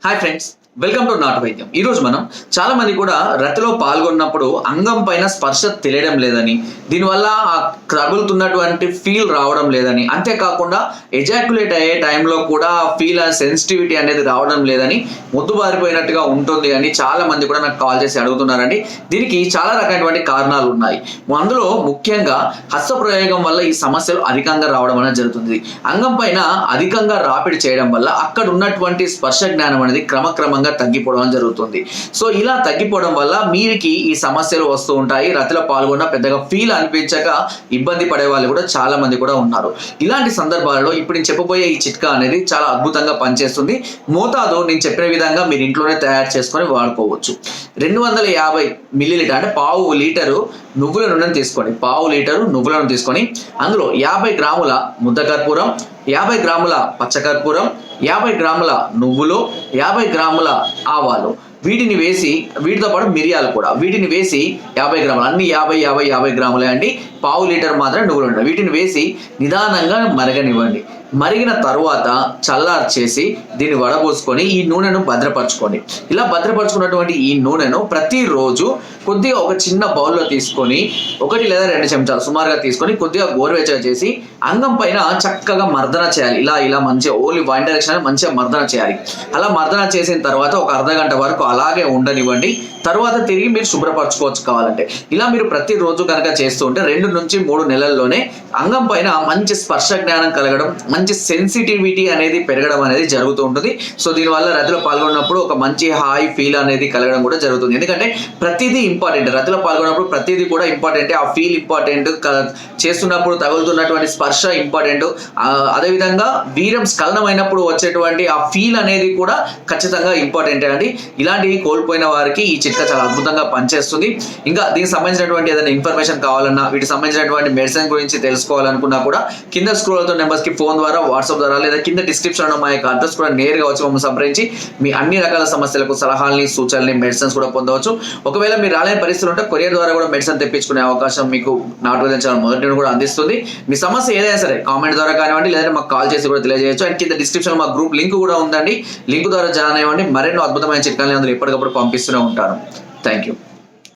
Hi friends, welcome to నాటు వైద్యం. ఈరోజు మనం చాలా మంది కూడా రతిలో పాల్గొన్నప్పుడు అంగం పైన స్పర్శ తెలియడం లేదని, దీనివల్ల ఆ తగులుతున్నటువంటి ఫీల్ రావడం లేదని, అంతేకాకుండా ఎజాక్యులేట్ అయ్యే టైంలో కూడా ఫీల్ సెన్సిటివిటీ అనేది రావడం లేదని, ముద్దుబారిపోయినట్టుగా ఉంటుంది అని చాలా మంది కూడా నాకు కాల్ చేసి అడుగుతున్నారండి. దీనికి చాలా రకమైనటువంటి కారణాలు ఉన్నాయి. అందులో ముఖ్యంగా హస్తప్రయోగం వల్ల ఈ సమస్యలు అధికంగా రావడం అనేది జరుగుతుంది. అంగం పైన అధికంగా రాపిడి చేయడం వల్ల అక్కడ ఉన్నటువంటి స్పర్శ జ్ఞానం అనేది క్రమక్రమంగా తగ్గిపోవడం జరుగుతుంది. సో ఇలా తగ్గిపోవడం వల్ల మీరికి ఈ సమస్యలు వస్తూ ఉంటాయి. రతిలో పాల్గొన్న పెద్దగా ఫీల్ అనిపించక ఇబ్బంది పడే వాళ్ళు కూడా చాలా మంది కూడా ఉన్నారు. ఇలాంటి సందర్భాలలో ఇప్పుడు నేను చెప్పబోయే ఈ చిట్కా అనేది చాలా అద్భుతంగా పనిచేస్తుంది. మోతాదు నేను చెప్పిన విధంగా మీరు ఇంట్లోనే తయారు చేసుకొని వాడుకోవచ్చు. 250 మిల్లీలీటర్ అంటే పావు లీటరు నువ్వుల నూనెను తీసుకోండి. పావు లీటరు నువ్వుల నూనె తీసుకొని అందులో 50 గ్రాముల ముద్ద కర్పూరం, 50 గ్రాముల పచ్చకర్పూరం, 50 గ్రాముల నువ్వులు, 50 గ్రాముల ఆవాలు వీటిని వేసి, వీటితో పాటు మిరియాలు కూడా వీటిని వేసి 50 గ్రాములు, అన్ని 50 గ్రాములే అండి. పావు లీటర్ మాత్రమే నువ్వులు ఉంటాయి. వీటిని వేసి నిదానంగా మరగనివ్వండి. మరిగిన తరువాత చల్లార్చేసి దీన్ని వడబోసుకొని ఈ నూనెను భద్రపరచుకోండి. ఇలా భద్రపరచుకున్నటువంటి ఈ నూనెను ప్రతిరోజు కొద్దిగా ఒక చిన్న బౌల్లో తీసుకొని 1 లేదా 2 చెంచాలు సుమారుగా తీసుకొని కొద్దిగా గోరువెచ్చగా చేసి అంగం పైన చక్కగా మర్దన చేయాలి. ఇలా మంచిగా ఓన్లీ వన్ డైరెక్షన్ మంచిగా మర్దన చేయాలి. అలా మర్దన చేసిన తర్వాత ఒక అర్ధగంట వరకు అలాగే ఉండనివ్వండి. తర్వాత తిరిగి మీరు శుభ్రపరచుకోవచ్చు కావాలంటే. ఇలా మీరు ప్రతిరోజు కనుక చేస్తూ ఉంటే 2 నుంచి 3 నెలల్లోనే అంగం పైన మంచి స్పర్శ జ్ఞానం కలగడం, మంచి సెన్సిటివిటీ అనేది పెరగడం అనేది జరుగుతూ ఉంటుంది. సో దీనివల్ల రతిలో పాల్గొన్నప్పుడు ఒక మంచి హాయ్ ఫీల్ అనేది కలగడం కూడా జరుగుతుంది. ఎందుకంటే ప్రతిదీ ఇంపార్టెంట్. రతిలో పాల్గొన్నప్పుడు ప్రతిదీ కూడా ఇంపార్టెంట్. ఆ ఫీల్ ఇంపార్టెంట్, చేస్తున్నప్పుడు తగులుతున్నటువంటి స్పర్శ ఇంపార్టెంట్. అదేవిధంగా వీర్యం స్ఖలనమైనప్పుడు వచ్చేటువంటి ఆ ఫీల్ అనేది కూడా ఖచ్చితంగా ఇంపార్టెంటే అండి. ఇలాంటివి కోల్పోయిన వారికి ఈ చిట్కా చాలా అద్భుతంగా పనిచేస్తుంది. ఇంకా దీనికి సంబంధించినటువంటి ఏదైనా ఇన్ఫర్మేషన్ కావాలన్నా, వీటికి సంబంధించినటువంటి మెడిసిన్ గురించి తెలుసుకోవాలనుకున్నా కూడా కింద స్క్రోల్ అవుతున్న నెంబర్స్కి ఫోన్ ద్వారా, వాట్సాప్ ద్వారా, లేదా కింద డిస్క్రిప్షన్లో మా యొక్క అడ్రస్ కూడా నేరుగా వచ్చి మమ్మల్ని సంప్రదించి మీ అన్ని రకాల సమస్యలకు సలహాలని, సూచనల్ని, మెడిసిన్స్ కూడా పొందవచ్చు. ఒకవేళ మీరు రాలేని పరిస్థితులు ఉంటే కొరియర్ ద్వారా కూడా మెడిసిన్ తెప్పించుకునే అవకాశం మీకు నాటు వైద్యం ఛానల్ మొదటి కూడా అందిస్తుంది. మీ సమస్య ఏదైనా సరే కామెంట్ ద్వారా కానివ్వండి, లేదంటే మాకు కాల్ చేసి కూడా తెలియజేయచ్చు. అండ్ కింద డిస్క్రిప్షన్ మా గ్రూప్ లింక్ కూడా ఉందండి. లింక్ ద్వారా జాయిన్ అయ్యండి. మరెన్నో అద్భుతమైన చిట్కాలని అందులో ఎప్పటికప్పుడు పంపిస్తూనే ఉంటాను. Thank you.